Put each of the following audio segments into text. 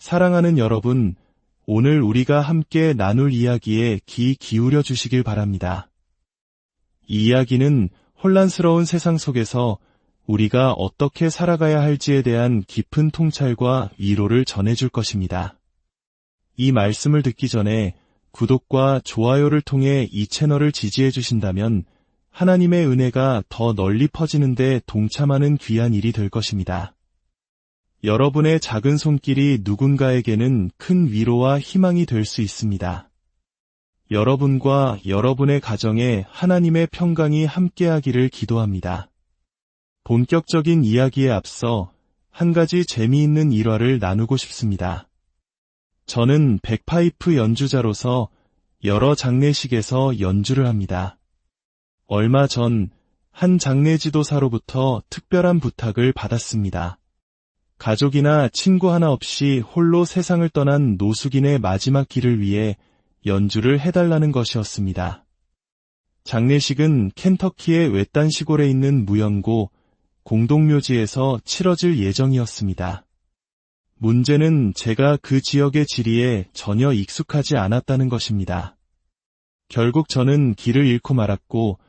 사랑하는 여러분, 오늘 우리가 함께 나눌 이야기에 귀 기울여 주시길 바랍니다. 이 이야기는 혼란스러운 세상 속에서 우리가 어떻게 살아가야 할지에 대한 깊은 통찰과 위로를 전해줄 것입니다. 이 말씀을 듣기 전에 구독과 좋아요를 통해 이 채널을 지지해 주신다면 하나님의 은혜가 더 널리 퍼지는데 동참하는 귀한 일이 될 것입니다. 여러분의 작은 손길이 누군가에게는 큰 위로와 희망이 될 수 있습니다. 여러분과 여러분의 가정에 하나님의 평강이 함께하기를 기도합니다. 본격적인 이야기에 앞서 한 가지 재미있는 일화를 나누고 싶습니다. 저는 백파이프 연주자로서 여러 장례식에서 연주를 합니다. 얼마 전 한 장례 지도사로부터 특별한 부탁을 받았습니다. 가족이나 친구 하나 없이 홀로 세상을 떠난 노숙인의 마지막 길을 위해 연주를 해달라는 것이었습니다. 장례식은 켄터키의 외딴 시골에 있는 무연고 공동묘지에서 치러질 예정이었습니다. 문제는 제가 그 지역의 지리에 전혀 익숙하지 않았다는 것입니다. 결국 저는 길을 잃고 말았고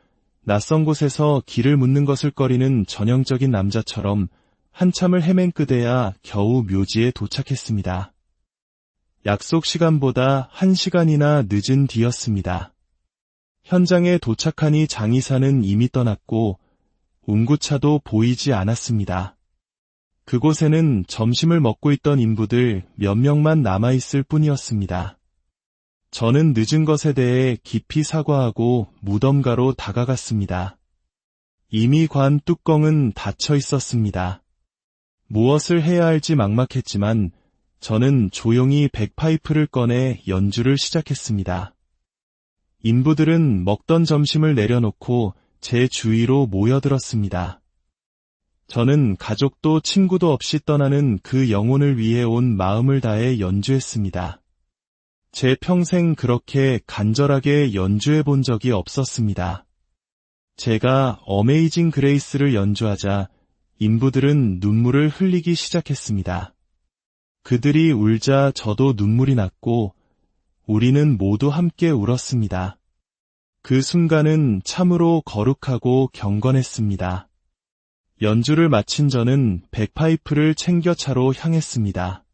낯선 곳에서 길을 묻는 것을 꺼리는 전형적인 남자처럼 한참을 헤맨 끝에야 겨우 묘지에 도착했습니다. 약속 시간보다 1시간이나 늦은 뒤였습니다. 현장에 도착하니 장의사는 이미 떠났고 운구차도 보이지 않았습니다. 그곳에는 점심을 먹고 있던 인부들 몇 명만 남아있을 뿐이었습니다. 저는 늦은 것에 대해 깊이 사과하고 무덤가로 다가갔습니다. 이미 관 뚜껑은 닫혀 있었습니다. 무엇을 해야 할지 막막했지만 저는 조용히 백파이프를 꺼내 연주를 시작했습니다. 인부들은 먹던 점심을 내려놓고 제 주위로 모여들었습니다. 저는 가족도 친구도 없이 떠나는 그 영혼을 위해 온 마음을 다해 연주했습니다. 제 평생 그렇게 간절하게 연주해 본 적이 없었습니다. 제가 어메이징 그레이스를 연주하자 인부들은 눈물을 흘리기 시작했습니다. 그들이 울자 저도 눈물이 났고 우리는 모두 함께 울었습니다. 그 순간은 참으로 거룩하고 경건했습니다. 연주를 마친 저는 백파이프를 챙겨 차로 향했습니다.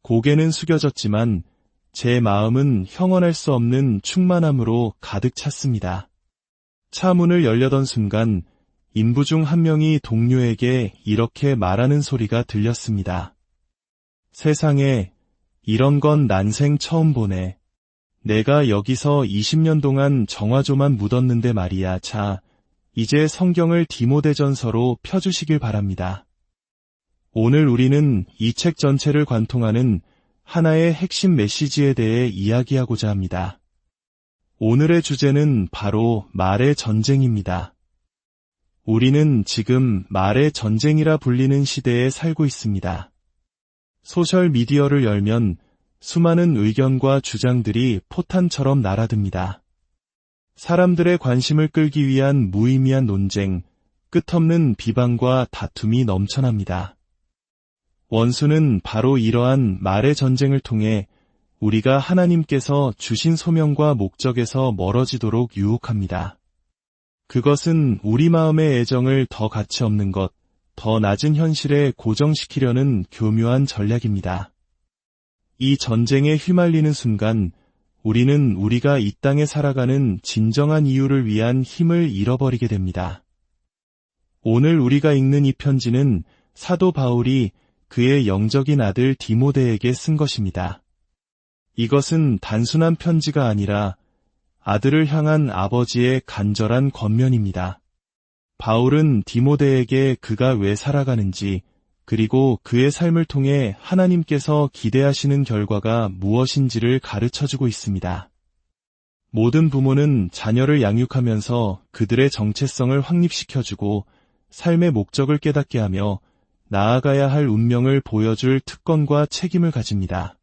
고개는 숙여졌지만 제 마음은 형언할 수 없는 충만함으로 가득 찼습니다. 차 문을 열려던 순간 인부 중 한 명이 동료에게 이렇게 말하는 소리가 들렸습니다. 세상에, 이런 건 난생 처음 보네. 내가 여기서 20년 동안 정화조만 묻었는데 말이야. 자, 이제 성경을 디모데전서로 펴주시길 바랍니다. 오늘 우리는 이 책 전체를 관통하는 하나의 핵심 메시지에 대해 이야기하고자 합니다. 오늘의 주제는 바로 말의 전쟁입니다. 우리는 지금 말의 전쟁이라 불리는 시대에 살고 있습니다. 소셜미디어를 열면 수많은 의견과 주장들이 포탄처럼 날아듭니다. 사람들의 관심을 끌기 위한 무의미한 논쟁, 끝없는 비방과 다툼이 넘쳐납니다. 원수는 바로 이러한 말의 전쟁을 통해 우리가 하나님께서 주신 소명과 목적에서 멀어지도록 유혹합니다. 그것은 우리 마음의 애정을 더 가치 없는 것, 더 낮은 현실에 고정시키려는 교묘한 전략입니다. 이 전쟁에 휘말리는 순간 우리는 우리가 이 땅에 살아가는 진정한 이유를 위한 힘을 잃어버리게 됩니다. 오늘 우리가 읽는 이 편지는 사도 바울이 그의 영적인 아들 디모데에게 쓴 것입니다. 이것은 단순한 편지가 아니라 아들을 향한 아버지의 간절한 권면입니다. 바울은 디모데에게 그가 왜 살아가는지, 그리고 그의 삶을 통해 하나님께서 기대하시는 결과가 무엇인지를 가르쳐주고 있습니다. 모든 부모는 자녀를 양육하면서 그들의 정체성을 확립시켜주고 삶의 목적을 깨닫게 하며 나아가야 할 운명을 보여줄 특권과 책임을 가집니다.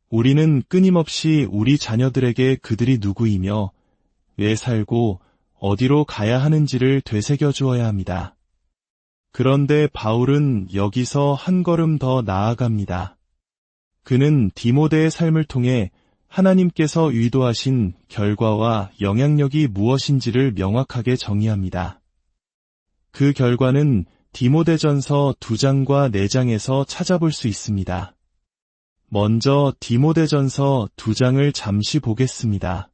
우리는 끊임없이 우리 자녀들에게 그들이 누구이며 왜 살고 어디로 가야 하는지를 되새겨 주어야 합니다. 그런데 바울은 여기서 한 걸음 더 나아갑니다. 그는 디모데의 삶을 통해 하나님께서 의도하신 결과와 영향력이 무엇인지를 명확하게 정의합니다. 그 결과는 디모데전서 2장과 4장에서 찾아볼 수 있습니다. 먼저 디모데전서 2장을 잠시 보겠습니다.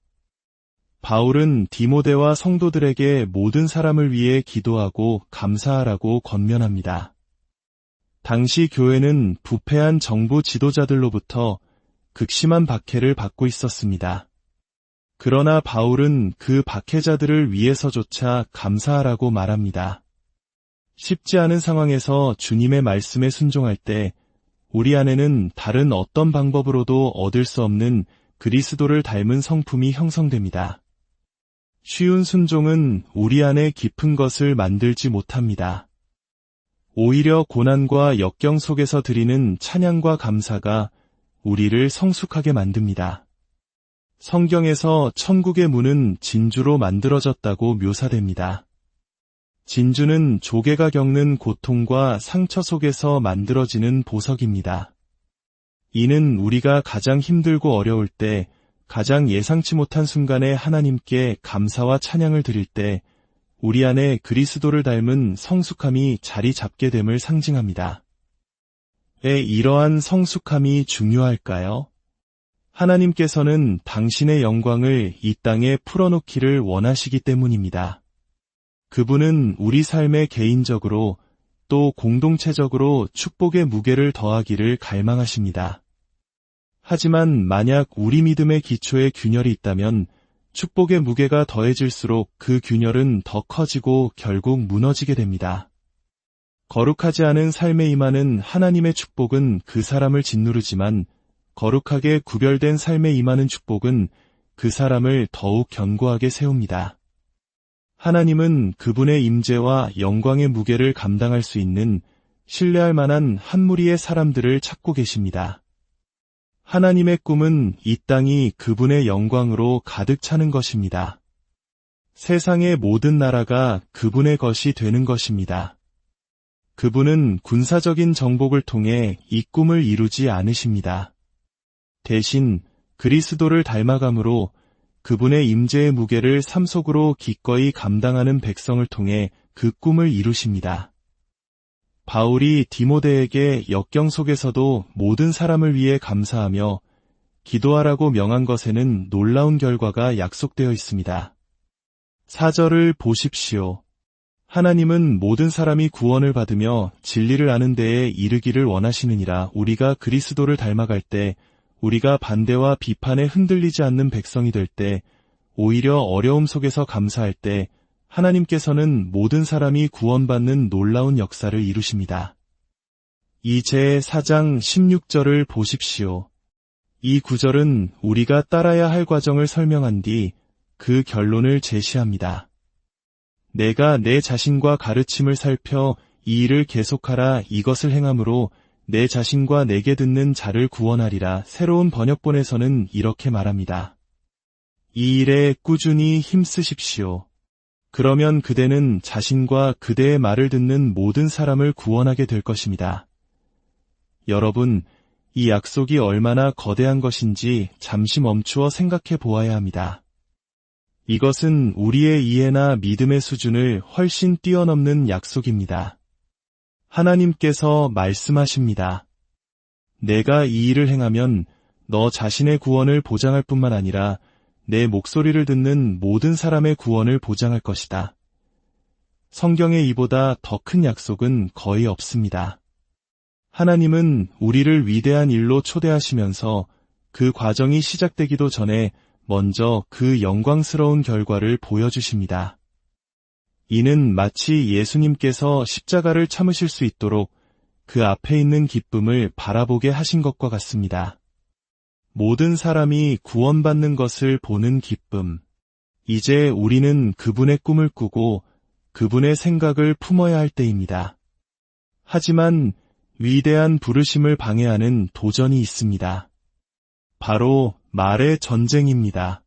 바울은 디모데와 성도들에게 모든 사람을 위해 기도하고 감사하라고 권면합니다. 당시 교회는 부패한 정부 지도자들로부터 극심한 박해를 받고 있었습니다. 그러나 바울은 그 박해자들을 위해서조차 감사하라고 말합니다. 쉽지 않은 상황에서 주님의 말씀에 순종할 때 우리 안에는 다른 어떤 방법으로도 얻을 수 없는 그리스도를 닮은 성품이 형성됩니다. 쉬운 순종은 우리 안에 깊은 것을 만들지 못합니다. 오히려 고난과 역경 속에서 드리는 찬양과 감사가 우리를 성숙하게 만듭니다. 성경에서 천국의 문은 진주로 만들어졌다고 묘사됩니다. 진주는 조개가 겪는 고통과 상처 속에서 만들어지는 보석입니다. 이는 우리가 가장 힘들고 어려울 때, 가장 예상치 못한 순간에 하나님께 감사와 찬양을 드릴 때 우리 안에 그리스도를 닮은 성숙함이 자리 잡게 됨을 상징합니다. 왜 이러한 성숙함이 중요할까요? 하나님께서는 당신의 영광을 이 땅에 풀어놓기를 원하시기 때문입니다. 그분은 우리 삶에 개인적으로 또 공동체적으로 축복의 무게를 더하기를 갈망하십니다. 하지만 만약 우리 믿음의 기초에 균열이 있다면 축복의 무게가 더해질수록 그 균열은 더 커지고 결국 무너지게 됩니다. 거룩하지 않은 삶에 임하는 하나님의 축복은 그 사람을 짓누르지만 거룩하게 구별된 삶에 임하는 축복은 그 사람을 더욱 견고하게 세웁니다. 하나님은 그분의 임재와 영광의 무게를 감당할 수 있는 신뢰할 만한 한 무리의 사람들을 찾고 계십니다. 하나님의 꿈은 이 땅이 그분의 영광으로 가득 차는 것입니다. 세상의 모든 나라가 그분의 것이 되는 것입니다. 그분은 군사적인 정복을 통해 이 꿈을 이루지 않으십니다. 대신 그리스도를 닮아감으로 그분의 임재의 무게를 삶 속으로 기꺼이 감당하는 백성을 통해 그 꿈을 이루십니다. 바울이 디모데에게 역경 속에서도 모든 사람을 위해 감사하며 기도하라고 명한 것에는 놀라운 결과가 약속되어 있습니다. 4절을 보십시오. 하나님은 모든 사람이 구원을 받으며 진리를 아는 데에 이르기를 원하시느니라. 우리가 그리스도를 닮아갈 때, 우리가 반대와 비판에 흔들리지 않는 백성이 될 때, 오히려 어려움 속에서 감사할 때 하나님께서는 모든 사람이 구원받는 놀라운 역사를 이루십니다. 이제 4장 16절을 보십시오. 이 구절은 우리가 따라야 할 과정을 설명한 뒤 그 결론을 제시합니다. 내가 내 자신과 가르침을 살펴 이 일을 계속하라. 이것을 행함으로 내 자신과 내게 듣는 자를 구원하리라. 새로운 번역본에서는 이렇게 말합니다. 이 일에 꾸준히 힘쓰십시오. 그러면 그대는 자신과 그대의 말을 듣는 모든 사람을 구원하게 될 것입니다. 여러분, 이 약속이 얼마나 거대한 것인지 잠시 멈추어 생각해 보아야 합니다. 이것은 우리의 이해나 믿음의 수준을 훨씬 뛰어넘는 약속입니다. 하나님께서 말씀하십니다. 내가 이 일을 행하면 너 자신의 구원을 보장할 뿐만 아니라 내 목소리를 듣는 모든 사람의 구원을 보장할 것이다. 성경에 이보다 더 큰 약속은 거의 없습니다. 하나님은 우리를 위대한 일로 초대하시면서 그 과정이 시작되기도 전에 먼저 그 영광스러운 결과를 보여주십니다. 이는 마치 예수님께서 십자가를 참으실 수 있도록 그 앞에 있는 기쁨을 바라보게 하신 것과 같습니다. 모든 사람이 구원받는 것을 보는 기쁨. 이제 우리는 그분의 꿈을 꾸고 그분의 생각을 품어야 할 때입니다. 하지만 위대한 부르심을 방해하는 도전이 있습니다. 바로 말의 전쟁입니다.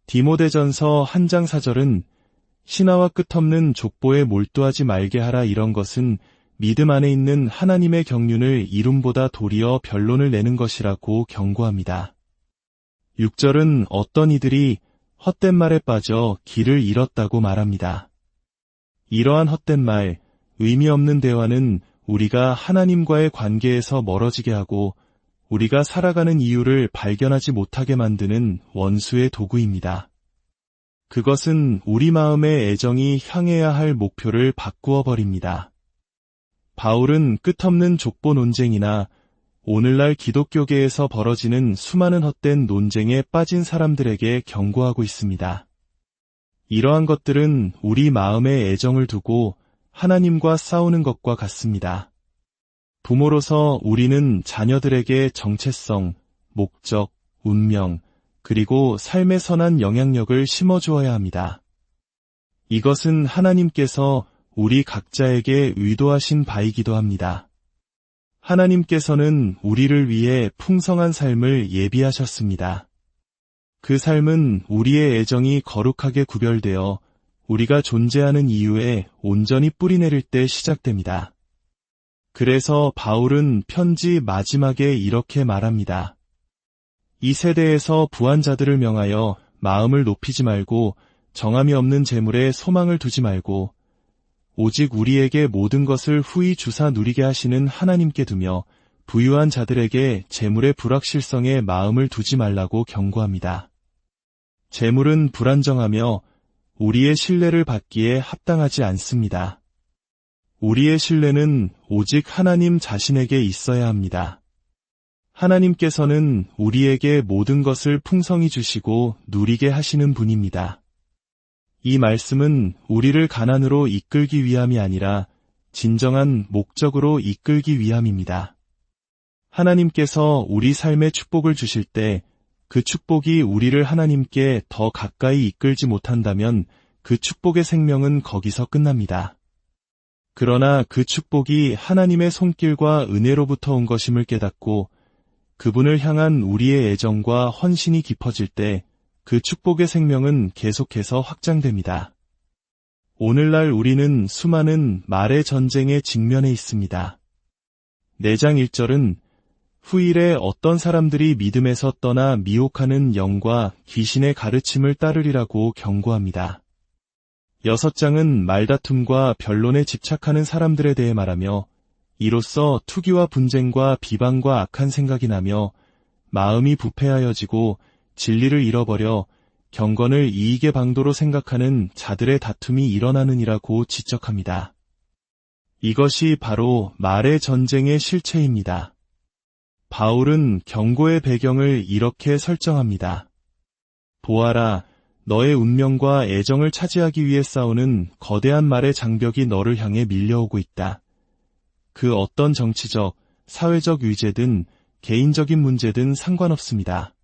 디모데전서 1장 4절은 신하와 끝없는 족보에 몰두하지 말게 하라. 이런 것은 믿음 안에 있는 하나님의 경륜을 이룸보다 도리어 변론을 내는 것이라고 경고합니다. 6절은 어떤 이들이 헛된 말에 빠져 길을 잃었다고 말합니다. 이러한 헛된 말, 의미 없는 대화는 우리가 하나님과의 관계에서 멀어지게 하고 우리가 살아가는 이유를 발견하지 못하게 만드는 원수의 도구입니다. 그것은 우리 마음의 애정이 향해야 할 목표를 바꾸어 버립니다. 바울은 끝없는 족보 논쟁이나 오늘날 기독교계에서 벌어지는 수많은 헛된 논쟁에 빠진 사람들에게 경고하고 있습니다. 이러한 것들은 우리 마음의 애정을 두고 하나님과 싸우는 것과 같습니다. 부모로서 우리는 자녀들에게 정체성, 목적, 운명, 그리고 삶의 선한 영향력을 심어주어야 합니다. 이것은 하나님께서 우리 각자에게 의도하신 바이기도 합니다. 하나님께서는 우리를 위해 풍성한 삶을 예비하셨습니다. 그 삶은 우리의 애정이 거룩하게 구별되어 우리가 존재하는 이유에 온전히 뿌리내릴 때 시작됩니다. 그래서 바울은 편지 마지막에 이렇게 말합니다. 이 세대에서 부한 자들을 명하여 마음을 높이지 말고 정함이 없는 재물에 소망을 두지 말고 오직 우리에게 모든 것을 후히 주사 누리게 하시는 하나님께 두며 부유한 자들에게 재물의 불확실성에 마음을 두지 말라고 경고합니다. 재물은 불안정하며 우리의 신뢰를 받기에 합당하지 않습니다. 우리의 신뢰는 오직 하나님 자신에게 있어야 합니다. 하나님께서는 우리에게 모든 것을 풍성히 주시고 누리게 하시는 분입니다. 이 말씀은 우리를 가난으로 이끌기 위함이 아니라 진정한 목적으로 이끌기 위함입니다. 하나님께서 우리 삶에 축복을 주실 때 그 축복이 우리를 하나님께 더 가까이 이끌지 못한다면 그 축복의 생명은 거기서 끝납니다. 그러나 그 축복이 하나님의 손길과 은혜로부터 온 것임을 깨닫고 그분을 향한 우리의 애정과 헌신이 깊어질 때 그 축복의 생명은 계속해서 확장됩니다. 오늘날 우리는 수많은 말의 전쟁에 직면해 있습니다. 4장 1절은 후일에 어떤 사람들이 믿음에서 떠나 미혹하는 영과 귀신의 가르침을 따르리라고 경고합니다. 6장은 말다툼과 변론에 집착하는 사람들에 대해 말하며 이로써 투기와 분쟁과 비방과 악한 생각이 나며 마음이 부패하여지고 진리를 잃어버려 경건을 이익의 방도로 생각하는 자들의 다툼이 일어나느니라고 지적합니다. 이것이 바로 말의 전쟁의 실체입니다. 바울은 경고의 배경을 이렇게 설정합니다. 보아라, 너의 운명과 애정을 차지하기 위해 싸우는 거대한 말의 장벽이 너를 향해 밀려오고 있다. 그 어떤 정치적, 사회적 위제든 개인적인 문제든 상관없습니다.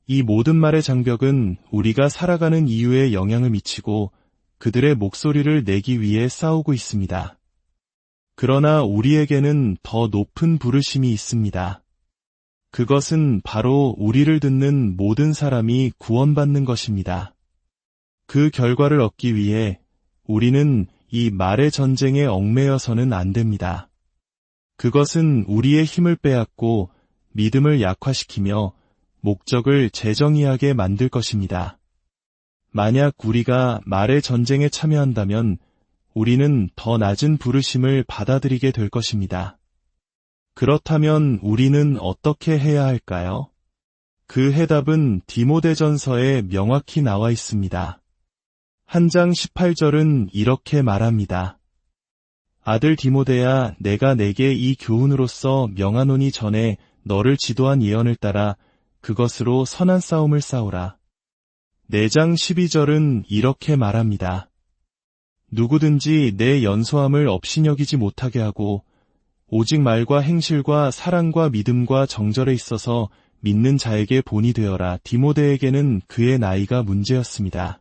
이 모든 말의 장벽은 우리가 살아가는 이유에 영향을 미치고 그들의 목소리를 내기 위해 싸우고 있습니다. 그러나 우리에게는 더 높은 부르심이 있습니다. 그것은 바로 우리를 듣는 모든 사람이 구원받는 것입니다. 그 결과를 얻기 위해 우리는 이 말의 전쟁에 얽매여서는 안 됩니다. 그것은 우리의 힘을 빼앗고 믿음을 약화시키며 목적을 재정의하게 만들 것입니다. 만약 우리가 말의 전쟁에 참여한다면 우리는 더 낮은 부르심을 받아들이게 될 것입니다. 그렇다면 우리는 어떻게 해야 할까요? 그 해답은 디모데전서에 명확히 나와 있습니다. 한 장 18절은 이렇게 말합니다. 아들 디모데야, 내가 내게 이 교훈으로서 명하노니 전에 너를 지도한 예언을 따라 그것으로 선한 싸움을 싸우라. 4장 12절은 이렇게 말합니다. 누구든지 내 연소함을 업신여기지 못하게 하고 오직 말과 행실과 사랑과 믿음과 정절에 있어서 믿는 자에게 본이 되어라. 디모데에게는 그의 나이가 문제였습니다.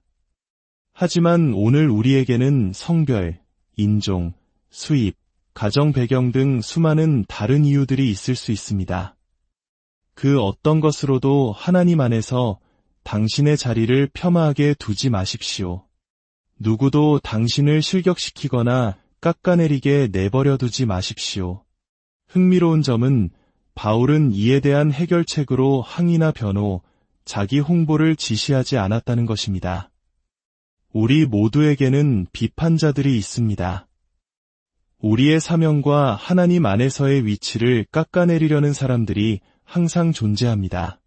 하지만 오늘 우리에게는 성별, 인종, 수입, 가정 배경 등 수많은 다른 이유들이 있을 수 있습니다. 그 어떤 것으로도 하나님 안에서 당신의 자리를 폄하하게 두지 마십시오. 누구도 당신을 실격시키거나 깎아내리게 내버려 두지 마십시오. 흥미로운 점은 바울은 이에 대한 해결책으로 항의나 변호, 자기 홍보를 지시하지 않았다는 것입니다. 우리 모두에게는 비판자들이 있습니다. 우리의 사명과 하나님 안에서의 위치를 깎아내리려는 사람들이 항상 존재합니다.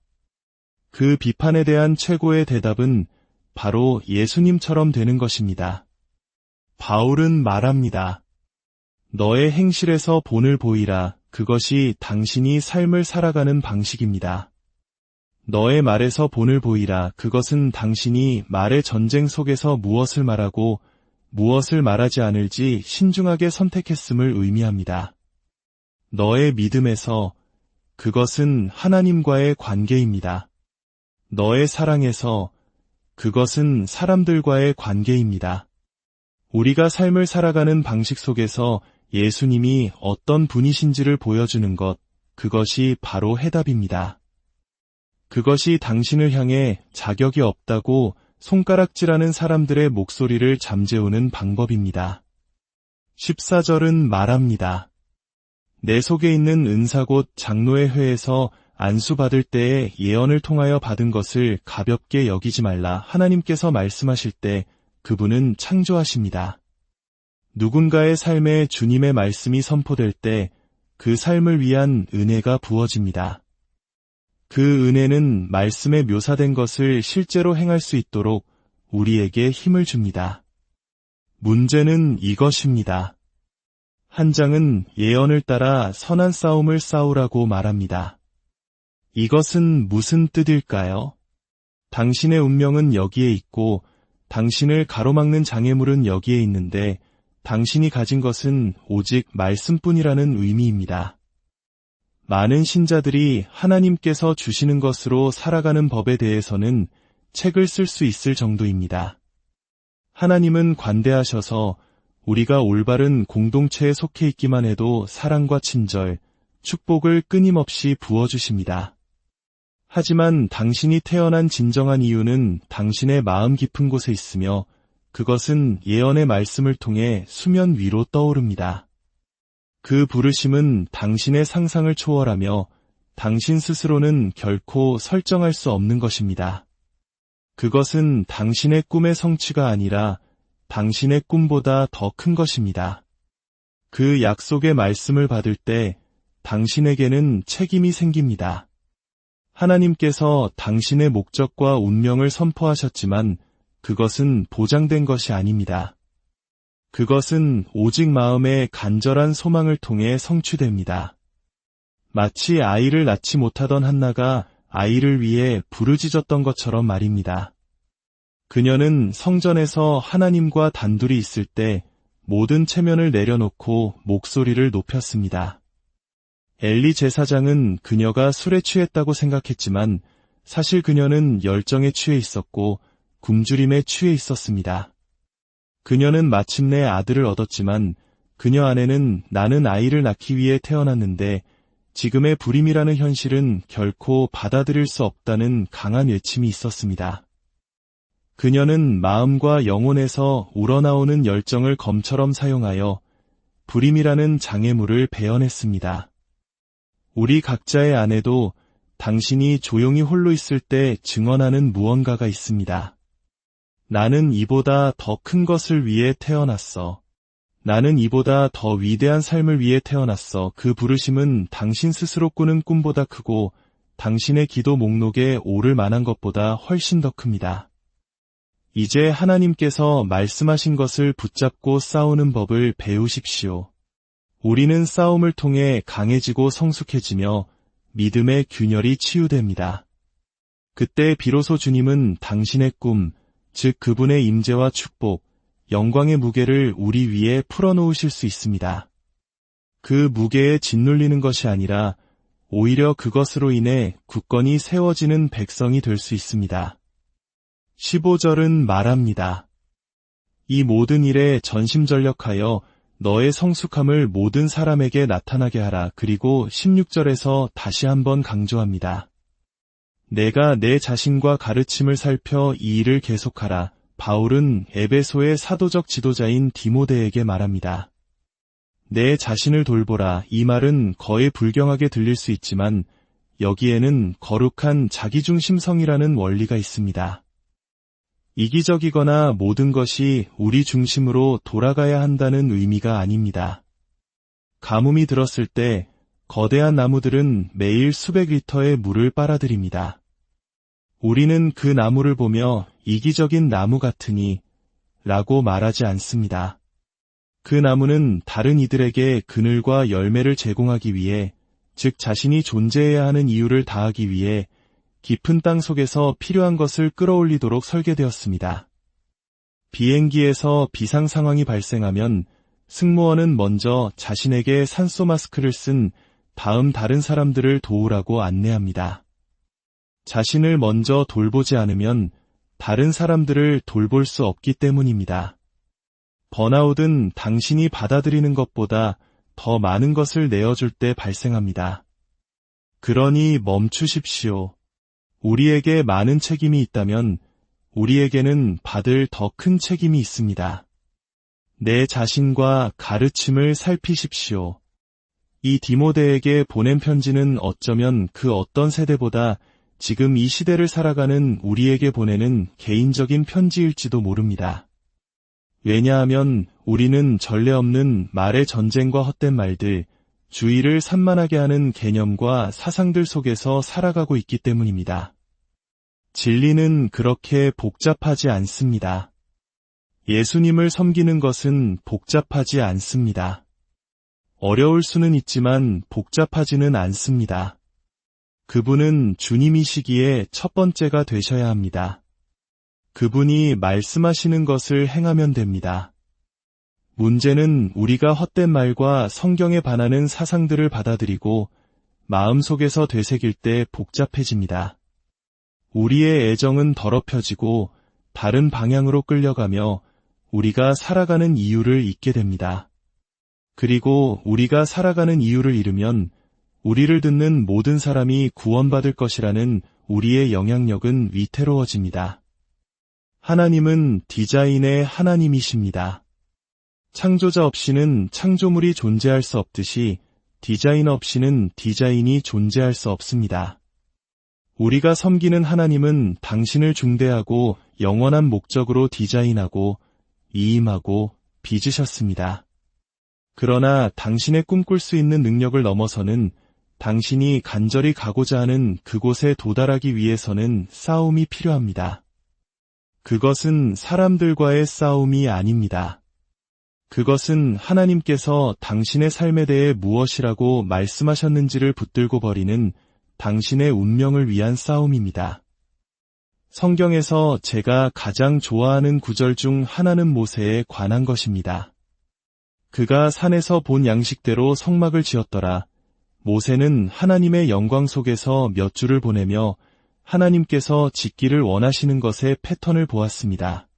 그 비판에 대한 최고의 대답은 바로 예수님처럼 되는 것입니다. 바울은 말합니다. 너의 행실에서 본을 보이라. 그것이 당신이 삶을 살아가는 방식입니다. 너의 말에서 본을 보이라. 그것은 당신이 말의 전쟁 속에서 무엇을 말하고 무엇을 말하지 않을지 신중하게 선택했음을 의미합니다. 너의 믿음에서 그것은 하나님과의 관계입니다. 너의 사랑에서 그것은 사람들과의 관계입니다. 우리가 삶을 살아가는 방식 속에서 예수님이 어떤 분이신지를 보여주는 것, 그것이 바로 해답입니다. 그것이 당신을 향해 자격이 없다고 손가락질하는 사람들의 목소리를 잠재우는 방법입니다. 14절은 말합니다. 내 속에 있는 은사 곧 장로의 회에서 안수받을 때에 예언을 통하여 받은 것을 가볍게 여기지 말라. 하나님께서 말씀하실 때 그분은 창조하십니다. 누군가의 삶에 주님의 말씀이 선포될 때 그 삶을 위한 은혜가 부어집니다. 그 은혜는 말씀에 묘사된 것을 실제로 행할 수 있도록 우리에게 힘을 줍니다. 문제는 이것입니다. 한 장은 예언을 따라 선한 싸움을 싸우라고 말합니다. 이것은 무슨 뜻일까요? 당신의 운명은 여기에 있고 당신을 가로막는 장애물은 여기에 있는데 당신이 가진 것은 오직 말씀뿐이라는 의미입니다. 많은 신자들이 하나님께서 주시는 것으로 살아가는 법에 대해서는 책을 쓸 수 있을 정도입니다. 하나님은 관대하셔서 우리가 올바른 공동체에 속해 있기만 해도 사랑과 친절, 축복을 끊임없이 부어주십니다. 하지만 당신이 태어난 진정한 이유는 당신의 마음 깊은 곳에 있으며 그것은 예언의 말씀을 통해 수면 위로 떠오릅니다. 그 부르심은 당신의 상상을 초월하며 당신 스스로는 결코 설정할 수 없는 것입니다. 그것은 당신의 꿈의 성취가 아니라 당신의 꿈보다 더 큰 것입니다. 그 약속의 말씀을 받을 때 당신에게는 책임이 생깁니다. 하나님께서 당신의 목적과 운명을 선포하셨지만 그것은 보장된 것이 아닙니다. 그것은 오직 마음의 간절한 소망을 통해 성취됩니다. 마치 아이를 낳지 못하던 한나가 아이를 위해 부르짖었던 것처럼 말입니다. 그녀는 성전에서 하나님과 단둘이 있을 때 모든 체면을 내려놓고 목소리를 높였습니다. 엘리 제사장은 그녀가 술에 취했다고 생각했지만 사실 그녀는 열정에 취해 있었고 굶주림에 취해 있었습니다. 그녀는 마침내 아들을 얻었지만 그녀 안에는 나는 아이를 낳기 위해 태어났는데 지금의 불임이라는 현실은 결코 받아들일 수 없다는 강한 외침이 있었습니다. 그녀는 마음과 영혼에서 우러나오는 열정을 검처럼 사용하여 불임이라는 장애물을 베어냈습니다. 우리 각자의 안에도 당신이 조용히 홀로 있을 때 증언하는 무언가가 있습니다. 나는 이보다 더 큰 것을 위해 태어났어. 나는 이보다 더 위대한 삶을 위해 태어났어. 그 부르심은 당신 스스로 꾸는 꿈보다 크고 당신의 기도 목록에 오를 만한 것보다 훨씬 더 큽니다. 이제 하나님께서 말씀하신 것을 붙잡고 싸우는 법을 배우십시오. 우리는 싸움을 통해 강해지고 성숙해지며 믿음의 균열이 치유됩니다. 그때 비로소 주님은 당신의 꿈, 즉 그분의 임재와 축복, 영광의 무게를 우리 위에 풀어놓으실 수 있습니다. 그 무게에 짓눌리는 것이 아니라 오히려 그것으로 인해 굳건히 세워지는 백성이 될 수 있습니다. 15절은 말합니다. 이 모든 일에 전심전력하여 너의 성숙함을 모든 사람에게 나타나게 하라. 그리고 16절에서 다시 한번 강조합니다. 내가 내 자신과 가르침을 살펴 이 일을 계속하라. 바울은 에베소의 사도적 지도자인 디모데에게 말합니다. 내 자신을 돌보라. 이 말은 거의 불경하게 들릴 수 있지만 여기에는 거룩한 자기중심성이라는 원리가 있습니다. 이기적이거나 모든 것이 우리 중심으로 돌아가야 한다는 의미가 아닙니다. 가뭄이 들었을 때 거대한 나무들은 매일 수백 리터의 물을 빨아들입니다. 우리는 그 나무를 보며 이기적인 나무 같으니 라고 말하지 않습니다. 그 나무는 다른 이들에게 그늘과 열매를 제공하기 위해, 즉 자신이 존재해야 하는 이유를 다하기 위해 깊은 땅 속에서 필요한 것을 끌어올리도록 설계되었습니다. 비행기에서 비상 상황이 발생하면 승무원은 먼저 자신에게 산소 마스크를 쓴 다음 다른 사람들을 도우라고 안내합니다. 자신을 먼저 돌보지 않으면 다른 사람들을 돌볼 수 없기 때문입니다. 번아웃은 당신이 받아들이는 것보다 더 많은 것을 내어줄 때 발생합니다. 그러니 멈추십시오. 우리에게 많은 책임이 있다면 우리에게는 받을 더 큰 책임이 있습니다. 내 자신과 가르침을 살피십시오. 이 디모데에게 보낸 편지는 어쩌면 그 어떤 세대보다 지금 이 시대를 살아가는 우리에게 보내는 개인적인 편지일지도 모릅니다. 왜냐하면 우리는 전례 없는 말의 전쟁과 헛된 말들, 주의를 산만하게 하는 개념과 사상들 속에서 살아가고 있기 때문입니다. 진리는 그렇게 복잡하지 않습니다. 예수님을 섬기는 것은 복잡하지 않습니다. 어려울 수는 있지만 복잡하지는 않습니다. 그분은 주님이시기에 첫 번째가 되셔야 합니다. 그분이 말씀하시는 것을 행하면 됩니다. 문제는 우리가 헛된 말과 성경에 반하는 사상들을 받아들이고 마음속에서 되새길 때 복잡해집니다. 우리의 애정은 더럽혀지고 다른 방향으로 끌려가며 우리가 살아가는 이유를 잊게 됩니다. 그리고 우리가 살아가는 이유를 잃으면 우리를 듣는 모든 사람이 구원받을 것이라는 우리의 영향력은 위태로워집니다. 하나님은 디자인의 하나님이십니다. 창조자 없이는 창조물이 존재할 수 없듯이 디자이너 없이는 디자인이 존재할 수 없습니다. 우리가 섬기는 하나님은 당신을 중대하고 영원한 목적으로 디자인하고 이임하고 빚으셨습니다. 그러나 당신의 꿈꿀 수 있는 능력을 넘어서는 당신이 간절히 가고자 하는 그곳에 도달하기 위해서는 싸움이 필요합니다. 그것은 사람들과의 싸움이 아닙니다. 그것은 하나님께서 당신의 삶에 대해 무엇이라고 말씀하셨는지를 붙들고 버리는 당신의 운명을 위한 싸움입니다. 성경에서 제가 가장 좋아하는 구절 중 하나는 모세에 관한 것입니다. 그가 산에서 본 양식대로 성막을 지었더라. 모세는 하나님의 영광 속에서 몇 주를 보내며 하나님께서 짓기를 원하시는 것의 패턴을 보았습니다.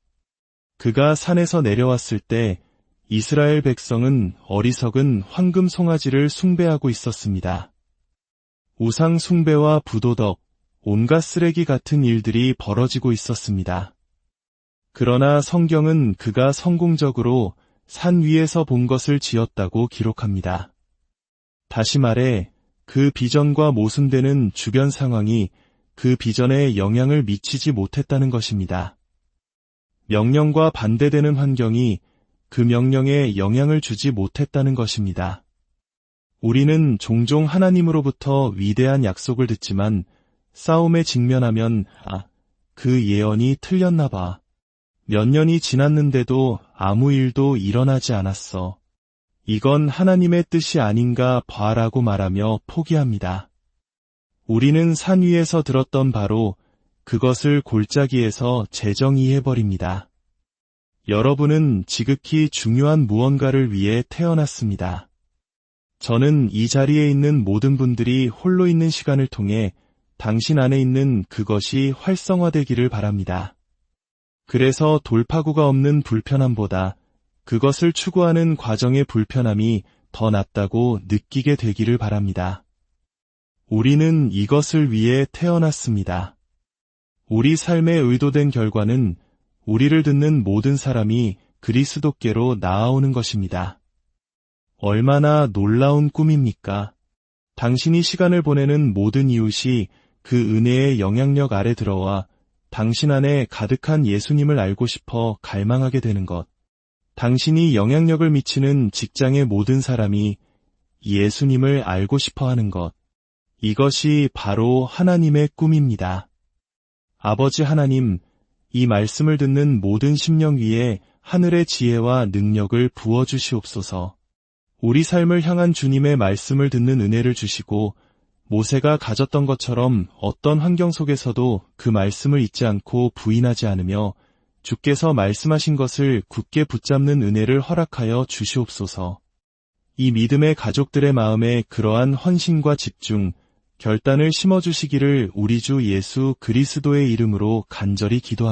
그가 산에서 내려왔을 때 이스라엘 백성은 어리석은 황금 송아지를 숭배하고 있었습니다. 우상 숭배와 부도덕, 온갖 쓰레기 같은 일들이 벌어지고 있었습니다. 그러나 성경은 그가 성공적으로 산 위에서 본 것을 지었다고 기록합니다. 다시 말해 그 비전과 모순되는 주변 상황이 그 비전에 영향을 미치지 못했다는 것입니다. 명령과 반대되는 환경이 그 명령에 영향을 주지 못했다는 것입니다. 우리는 종종 하나님으로부터 위대한 약속을 듣지만 싸움에 직면하면 그 예언이 틀렸나 봐. 몇 년이 지났는데도 아무 일도 일어나지 않았어. 이건 하나님의 뜻이 아닌가 봐라고 말하며 포기합니다. 우리는 산 위에서 들었던 바로 그것을 골짜기에서 재정의해버립니다. 여러분은 지극히 중요한 무언가를 위해 태어났습니다. 저는 이 자리에 있는 모든 분들이 홀로 있는 시간을 통해 당신 안에 있는 그것이 활성화되기를 바랍니다. 그래서 돌파구가 없는 불편함보다 그것을 추구하는 과정의 불편함이 더 낫다고 느끼게 되기를 바랍니다. 우리는 이것을 위해 태어났습니다. 우리 삶의 의도된 결과는 우리를 듣는 모든 사람이 그리스도께로 나아오는 것입니다. 얼마나 놀라운 꿈입니까? 당신이 시간을 보내는 모든 이웃이 그 은혜의 영향력 아래 들어와 당신 안에 가득한 예수님을 알고 싶어 갈망하게 되는 것. 당신이 영향력을 미치는 직장의 모든 사람이 예수님을 알고 싶어 하는 것. 이것이 바로 하나님의 꿈입니다. 아버지 하나님, 이 말씀을 듣는 모든 심령 위에 하늘의 지혜와 능력을 부어주시옵소서. 우리 삶을 향한 주님의 말씀을 듣는 은혜를 주시고 모세가 가졌던 것처럼 어떤 환경 속에서도 그 말씀을 잊지 않고 부인하지 않으며 주께서 말씀하신 것을 굳게 붙잡는 은혜를 허락하여 주시옵소서. 이 믿음의 가족들의 마음에 그러한 헌신과 집중, 결단을 심어주시기를 우리 주 예수 그리스도의 이름으로 간절히 기도합니다.